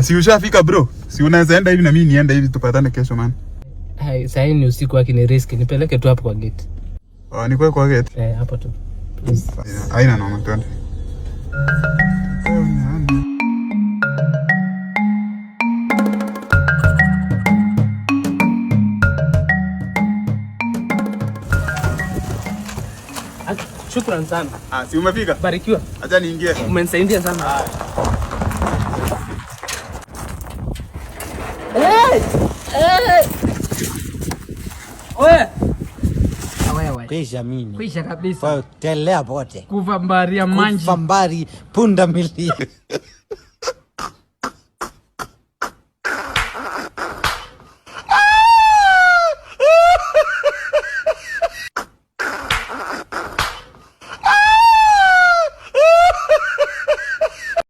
Si ushafika bro. Si unaweza enda hivi na mimi nienda hivi tupatane kesho man. Hai, sasa ni usiku wake ni risk. Nipeleke tu hapo kwa gate. Ni kwa gate? Hapo tu. Please. Haina noma twende. Shukran sana. Si umefika? Barikiwa. Acha niingie. Umenisaidia sana. Wewe. Kwisha mimi. Kwisha kabisa. Telea pote. Kuvambaria manji. Kuvambari punda milia.